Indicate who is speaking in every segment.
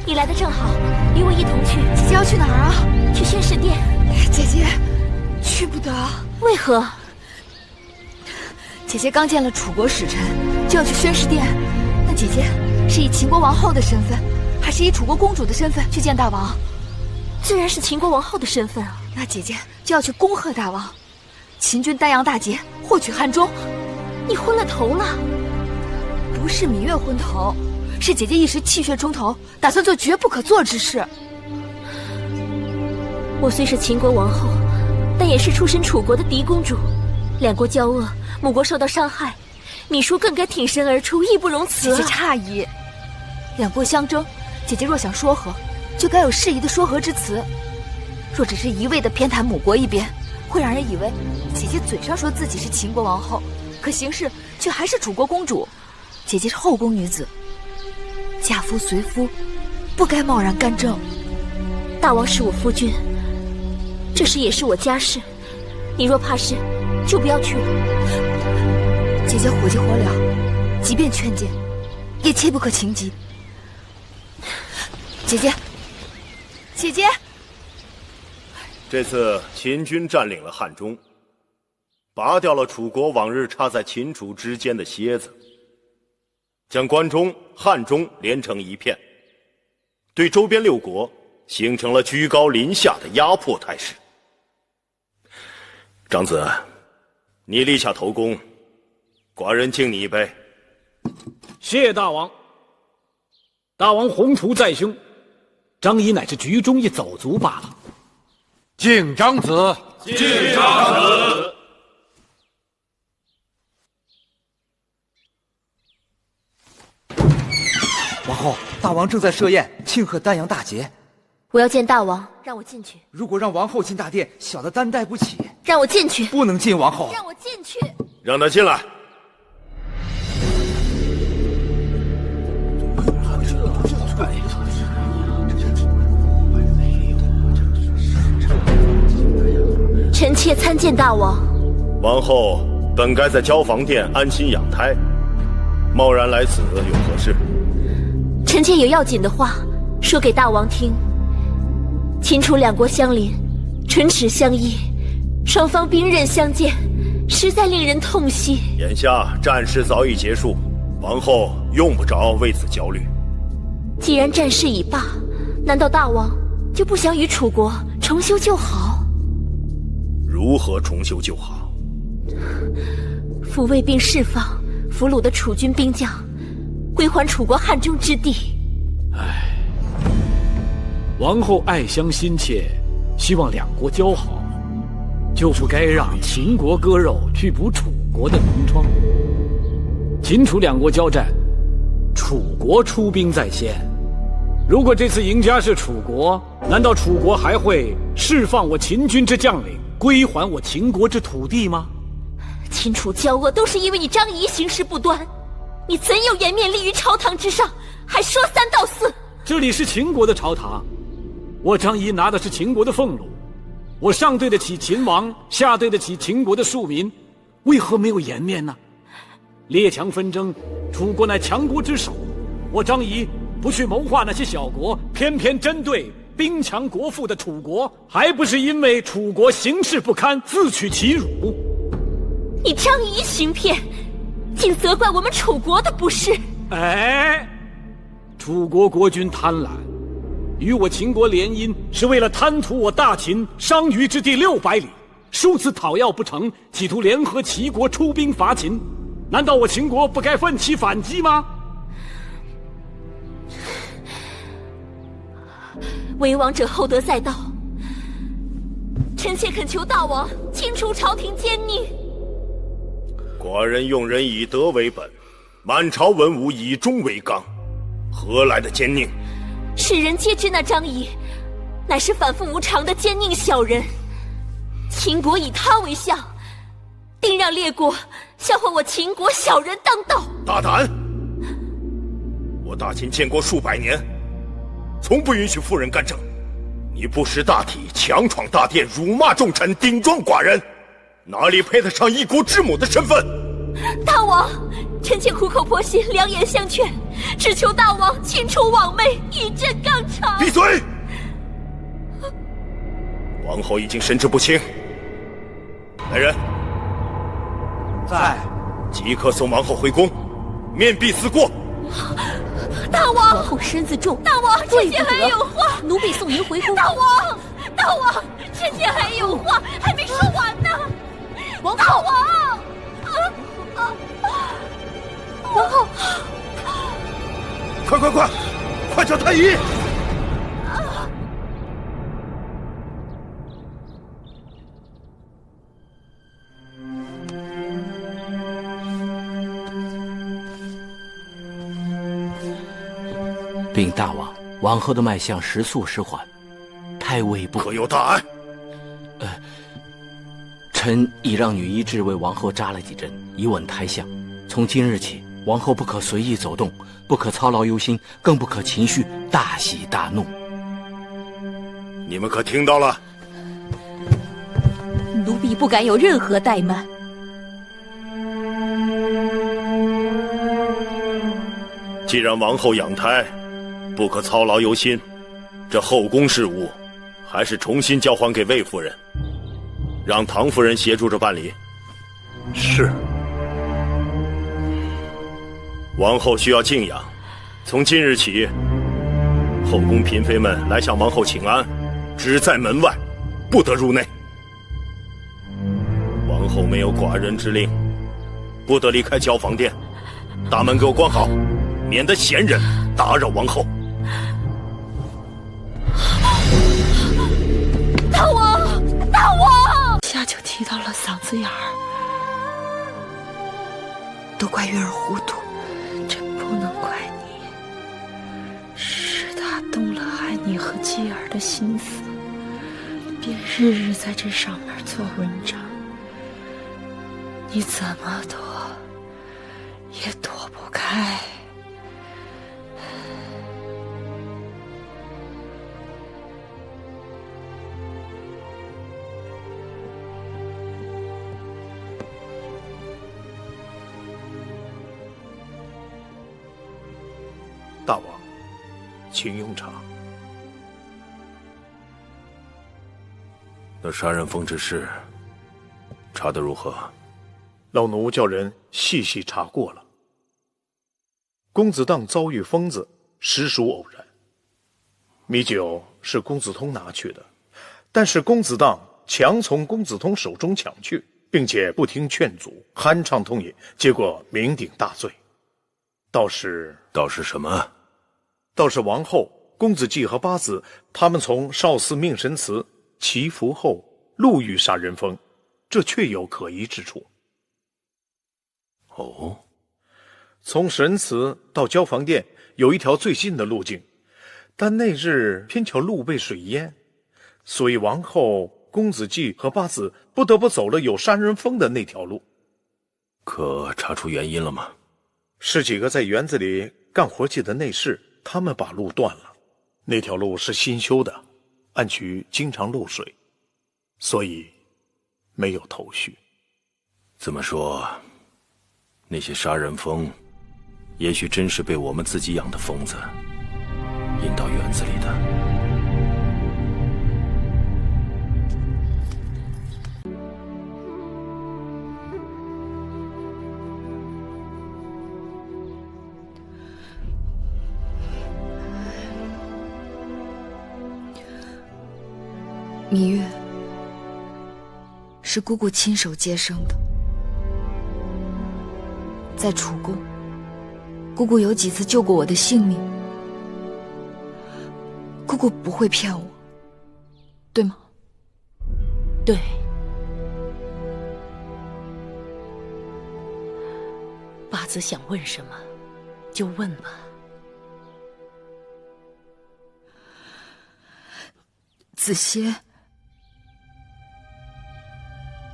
Speaker 1: 你来的正好，与我一同去。
Speaker 2: 姐姐要去哪儿啊？
Speaker 1: 去宣誓殿。
Speaker 2: 姐姐，去不得。
Speaker 1: 为何？
Speaker 2: 姐姐刚见了楚国使臣，就要去宣誓殿。那姐姐是以秦国王后的身份，还是以楚国公主的身份去见大王？
Speaker 1: 自然是秦国王后的身份啊。
Speaker 2: 那姐姐就要去恭贺大王，秦军丹阳大捷，获取汉中。
Speaker 1: 你昏了头了？
Speaker 2: 不是芈月昏头，是姐姐一时气血冲头，打算做绝不可做之事。
Speaker 1: 我虽是秦国王后，但也是出身楚国的嫡公主，两国交恶，母国受到伤害，芈姝更该挺身而出，义不容辞啊。
Speaker 2: 姐姐诧异，两国相争，姐姐若想说和，就该有适宜的说和之词。若只是一味的偏袒母国一边，会让人以为姐姐嘴上说自己是秦国王后，可行事却还是楚国公主。姐姐是后宫女子，嫁夫随夫，不该贸然干政。
Speaker 1: 大王是我夫君，这事也是我家事，你若怕事，就不要去了。
Speaker 2: 姐姐火急火燎，即便劝谏，也切不可情急。姐姐，姐姐，
Speaker 3: 这次秦军占领了汉中，拔掉了楚国往日插在秦楚之间的楔子，将关中、汉中连成一片，对周边六国形成了居高临下的压迫态势。长子，你立下头功，寡人敬你一杯。
Speaker 4: 谢大王。大王宏图在胸，张仪乃是局中一走卒罢了。
Speaker 5: 敬长子，
Speaker 4: 敬长子。
Speaker 5: 王后，大王正在设宴庆贺丹阳大捷。
Speaker 1: 我要见大王，让我进去。
Speaker 5: 如果让王后进大殿，小的担待不起。
Speaker 1: 让我进去。
Speaker 5: 不能进，王后。
Speaker 1: 让我进去。
Speaker 3: 让他进来。
Speaker 1: 臣妾参见大王。
Speaker 3: 王后本该在交房殿安心养胎，贸然来此有何事？
Speaker 1: 臣妾有要紧的话说给大王听。秦楚两国相邻，唇齿相依，双方兵刃相见，实在令人痛惜。
Speaker 3: 眼下战事早已结束，王后用不着为此焦虑。
Speaker 1: 既然战事已罢，难道大王就不想与楚国重修旧好？
Speaker 3: 如何重修旧好？
Speaker 1: 抚慰并释放俘虏的楚军兵将，归还楚国汉中之地。
Speaker 4: 唉，王后爱乡心切，希望两国交好，就不该让秦国割肉去补楚国的脓疮。秦楚两国交战，楚国出兵在先。如果这次赢家是楚国，难道楚国还会释放我秦军之将领，归还我秦国之土地吗？
Speaker 1: 秦楚交恶都是因为你张仪行事不端，你怎有颜面立于朝堂之上，还说三道四？
Speaker 4: 这里是秦国的朝堂，我张仪拿的是秦国的俸禄，我上对得起秦王，下对得起秦国的庶民，为何没有颜面呢？列强纷争，楚国乃强国之首，我张仪不去谋划那些小国，偏偏针对兵强国富的楚国，还不是因为楚国行事不堪，自取其辱？
Speaker 1: 你张仪行骗，竟责怪我们楚国的不是。
Speaker 4: 哎，楚国国君贪婪，与我秦国联姻，是为了贪图我大秦商於之地600里，数次讨要不成，企图联合齐国出兵伐秦。难道我秦国不该奋起反击吗？
Speaker 1: 为王者厚德载道，臣妾恳求大王清除朝廷奸佞。
Speaker 3: 寡人用人以德为本，满朝文武以忠为纲，何来的奸佞？
Speaker 1: 世人皆知那张仪乃是反复无常的奸佞小人，秦国以他为相，定让列国笑话我秦国小人当道。
Speaker 3: 大胆！我大秦建国数百年，从不允许妇人干政。你不识大体，强闯大殿，辱骂重臣，顶撞寡人，哪里配得上一国之母的身份？
Speaker 1: 大王，臣妾苦口婆心，两眼相劝，只求大王清除枉昧，以振纲常。
Speaker 3: 闭嘴！王后已经神志不清，来人，
Speaker 5: 在，
Speaker 3: 即刻送王后回宫，面壁思过。
Speaker 1: 大王，
Speaker 2: 王后身子重，
Speaker 1: 大王，臣妾还有话。
Speaker 2: 奴婢送您回宫。
Speaker 1: 大王，大王，臣妾还有话还没说完呢。
Speaker 2: 王后，
Speaker 1: 大王，
Speaker 2: 王后，
Speaker 3: 快叫太医！
Speaker 6: 禀大王，王后的脉象时速时缓，胎位不
Speaker 3: 可有大碍？
Speaker 6: 臣已让女医治为王后扎了几针，以稳胎象。从今日起，王后不可随意走动，不可操劳忧心，更不可情绪大喜大怒。
Speaker 3: 你们可听到了？
Speaker 2: 奴婢不敢有任何怠慢。
Speaker 3: 既然王后养胎，不可操劳忧心，这后宫事务还是重新交还给魏夫人，让唐夫人协助着办理。
Speaker 5: 是。
Speaker 3: 王后需要静养，从今日起，后宫嫔妃们来向王后请安，只在门外，不得入内。王后没有寡人之令，不得离开交房殿，大门给我关好，免得闲人打扰王后。
Speaker 1: 大王，大王！
Speaker 7: 一下就提到了嗓子眼儿，都怪月儿糊涂，这不能怪你，是他动了害你和继儿的心思，便日日在这上面做文章，你怎么躲也躲不开。
Speaker 8: 大王，请用茶。
Speaker 3: 那杀人疯之事，查得如何？
Speaker 8: 老奴叫人细细查过了。公子荡遭遇疯子，实属偶然。米酒是公子通拿去的，但是公子荡强从公子通手中抢去，并且不听劝阻，酣畅痛饮，结果酩酊大醉。倒是
Speaker 3: 什么？
Speaker 8: 倒是王后、公子季和八子他们从少司命神祠祈福后路遇杀人疯，这确有可疑之处。
Speaker 3: 哦，
Speaker 8: 从神祠到交房殿有一条最近的路径，但那日偏巧路被水淹，所以王后、公子季和八子不得不走了有杀人疯的那条路。
Speaker 3: 可查出原因了吗？
Speaker 8: 是几个在园子里干活计的内侍，他们把路断了。那条路是新修的，暗渠经常漏水，所以没有头绪。
Speaker 3: 这么说，那些杀人疯也许真是被我们自己养的疯子引到园子里的。
Speaker 2: 芈月是姑姑亲手接生的，在楚宫，姑姑有几次救过我的性命，姑姑不会骗我，对吗？
Speaker 7: 对。八子想问什么，就问吧。
Speaker 2: 子歇，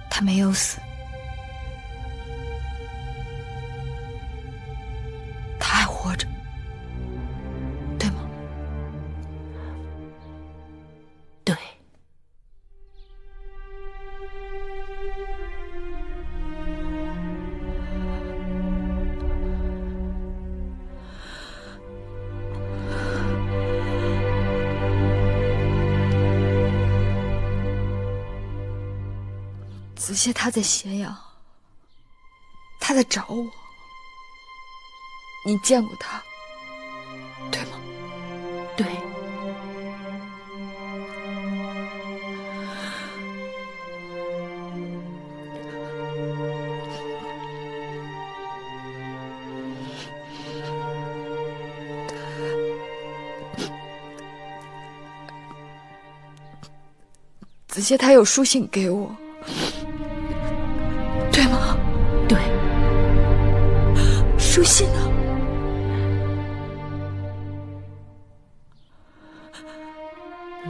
Speaker 2: 他没有死，他还活着，对吗？
Speaker 7: 对。
Speaker 2: 子歇他在咸阳，他在找我。你见过他，对吗？
Speaker 1: 对。
Speaker 2: 子歇他有书信给我，对吗？
Speaker 1: 对。
Speaker 2: 书信呢？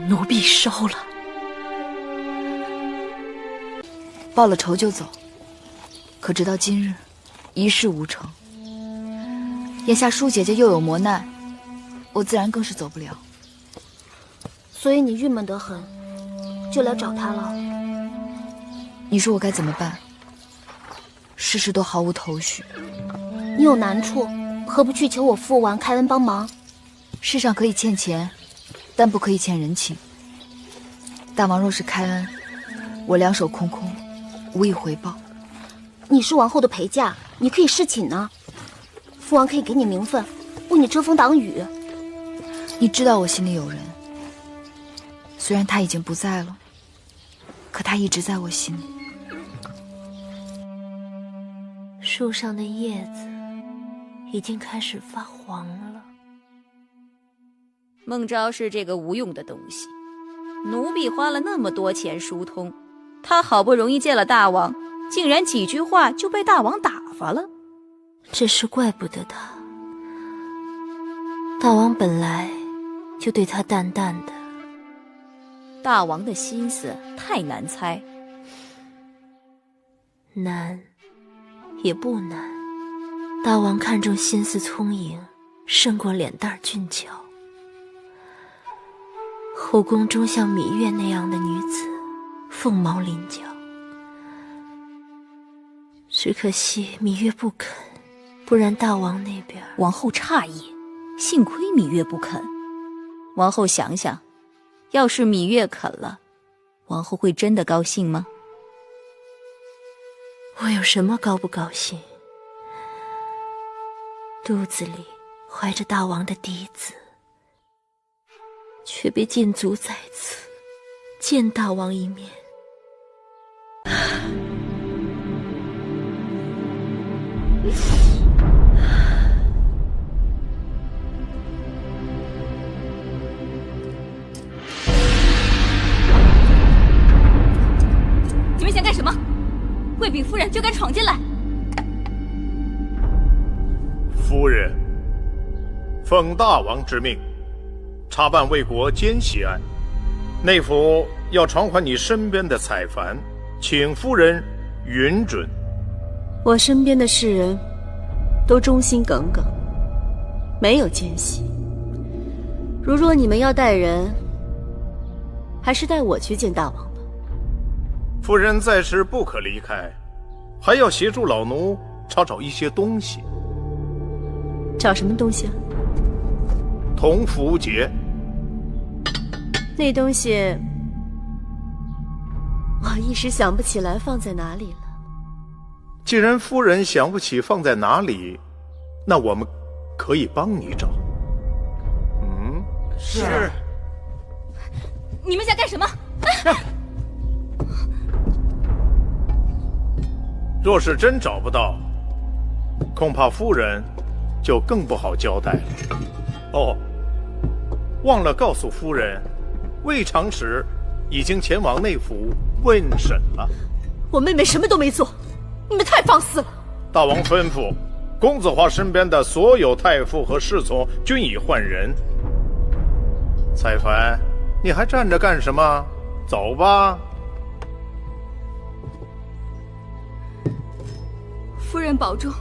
Speaker 1: 奴婢烧了。
Speaker 2: 报了仇就走，可直到今日，一事无成。眼下舒姐姐又有磨难，我自然更是走不了。
Speaker 1: 所以你郁闷得很，就来找他了。
Speaker 2: 你说我该怎么办？事事都毫无头绪。
Speaker 1: 你有难处，何不去求我父王开恩帮忙？
Speaker 2: 世上可以欠钱，但不可以欠人情。大王若是开恩，我两手空空，无以回报。
Speaker 1: 你是王后的陪嫁，你可以侍寝呢。父王可以给你名分，为你遮风挡雨。
Speaker 2: 你知道我心里有人，虽然他已经不在了，可他一直在我心里。
Speaker 1: 树上的叶子已经开始发黄了。
Speaker 9: 孟昭是这个无用的东西，奴婢花了那么多钱疏通，他好不容易见了大王，竟然几句话就被大王打发了。
Speaker 1: 这是怪不得他，大王本来就对他淡淡的。
Speaker 9: 大王的心思太难猜，
Speaker 1: 难也不难。大王看重心思聪颖，胜过脸蛋俊俏。后宫中像芈月那样的女子，凤毛麟角。只可惜芈月不肯，不然大王那边……
Speaker 9: 王后诧异，幸亏芈月不肯。王后想想，要是芈月肯了，王后会真的高兴吗？
Speaker 1: 我有什么高不高兴？肚子里怀着大王的嫡子，却被禁足在此，见大王一面。
Speaker 9: 你们想干什么？卫秉夫人就敢闯进来！
Speaker 8: 夫人，奉大王之命，查办魏国奸细案，内府要传唤你身边的采凡，请夫人允准。
Speaker 10: 我身边的士人都忠心耿耿，没有奸细。如若你们要带人，还是带我去见大王吧。
Speaker 8: 夫人在时不可离开，还要协助老奴找一些东西。
Speaker 10: 找什么东西啊？
Speaker 8: 铜符节。
Speaker 10: 那东西我一时想不起来放在哪里了。
Speaker 8: 既然夫人想不起放在哪里，那我们可以帮你找。
Speaker 5: 是。
Speaker 9: 你们想干什么？
Speaker 8: 若是真找不到，恐怕夫人就更不好交代了。哦，忘了告诉夫人，魏长史已经前往内府问审了。
Speaker 10: 我妹妹什么都没做，你们太放肆了。
Speaker 8: 大王吩咐，公子华身边的所有太傅和侍从均已换人。采凡，你还站着干什么？走吧。
Speaker 9: 夫人保重，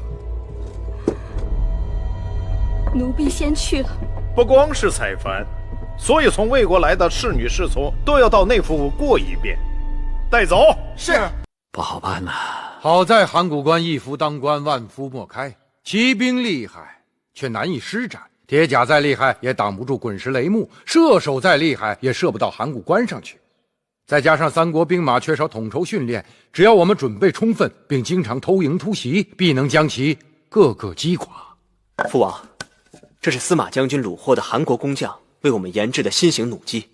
Speaker 9: 奴婢先去了。
Speaker 8: 不光是采凡，所有从魏国来的侍女侍从都要到内府过一遍，带走。
Speaker 5: 是。
Speaker 4: 不好办呐。
Speaker 11: 好在函谷关一夫当关，万夫莫开，骑兵厉害，却难以施展。铁甲再厉害，也挡不住滚石雷木；射手再厉害，也射不到函谷关上去。再加上三国兵马缺少统筹训练，只要我们准备充分，并经常偷营突袭，必能将其个个击垮。
Speaker 12: 父王，这是司马将军虏获的韩国工匠为我们研制的新型弩机，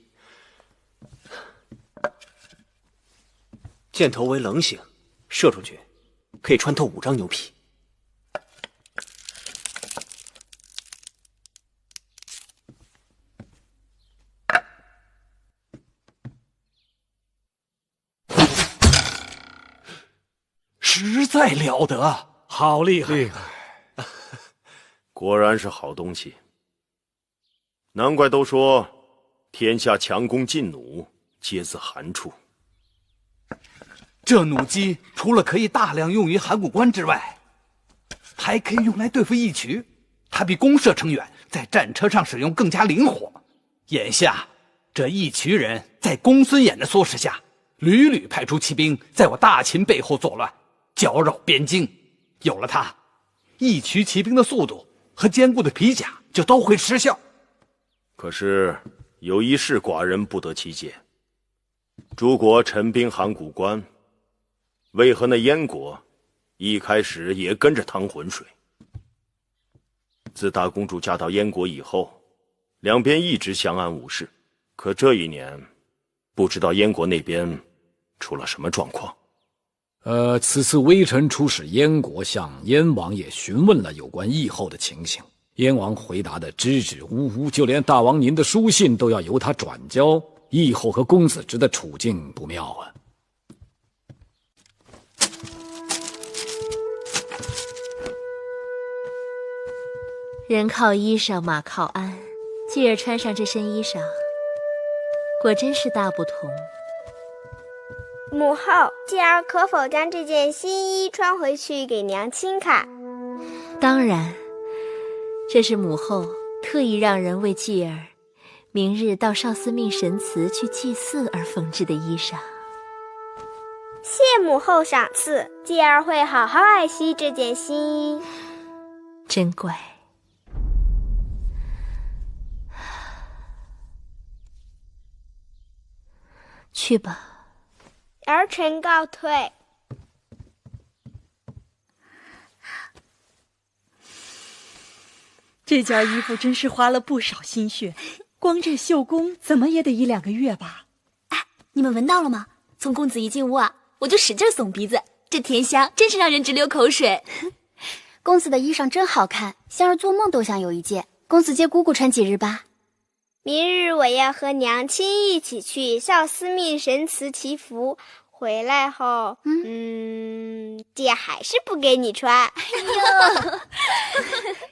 Speaker 12: 箭头为棱形，射出去可以穿透5张牛皮。
Speaker 4: 实在了得，好厉害！
Speaker 3: 果然是好东西，难怪都说天下强弓劲弩皆自韩出。
Speaker 5: 这弩机除了可以大量用于函谷关之外，还可以用来对付义渠。它比弓射程远，在战车上使用更加灵活。眼下，这义渠人在公孙衍的唆使下，屡屡派出骑兵在我大秦背后作乱，搅扰边境。有了它，义渠骑兵的速度和坚固的皮甲就都会失效。
Speaker 3: 可是有一事寡人不得其解：诸国陈兵函谷关，为何那燕国一开始也跟着趟浑水？自大公主嫁到燕国以后，两边一直相安无事。可这一年，不知道燕国那边出了什么状况。
Speaker 4: 此次微臣出使燕国，向燕王也询问了有关议后的情形。燕王回答的支支吾吾，就连大王您的书信都要由他转交。议后和公子侄的处境不妙啊。
Speaker 1: 人靠衣裳，马靠鞍。继而穿上这身衣裳，果真是大不同。
Speaker 13: 母后，继儿可否将这件新衣穿回去给娘亲看？
Speaker 1: 当然，这是母后特意让人为继儿明日到少司命神祠去祭祀而缝制的衣裳。
Speaker 13: 谢母后赏赐，继儿会好好爱惜这件新衣。
Speaker 1: 真乖。去吧。
Speaker 13: 儿臣告退。
Speaker 14: 这件衣服真是花了不少心血，光这绣工怎么也得1-2个月吧。
Speaker 2: 哎，你们闻到了吗？从公子一进屋啊，我就使劲耸鼻子，这甜香真是让人直流口水。
Speaker 15: 公子的衣裳真好看，香儿做梦都想有一件。公子接姑姑穿几日吧。
Speaker 13: 明日我要和娘亲一起去少司命神祠祈福，回来后，姐还是不给你穿。
Speaker 2: 哎呦，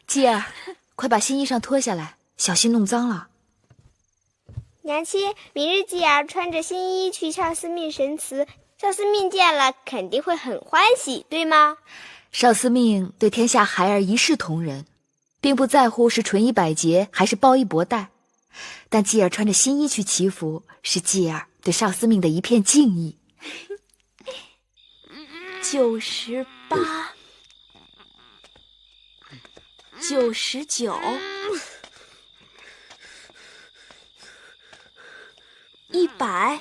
Speaker 2: 继儿，快把新衣裳脱下来，小心弄脏了。
Speaker 13: 娘亲，明日继儿穿着新衣去少司命神祠，少司命见了肯定会很欢喜，对吗？
Speaker 2: 少司命对天下孩儿一视同仁，并不在乎是纯衣百结还是包衣博带。但继儿穿着新衣去祈福，是继儿对少司命的一片敬意。98、99、100。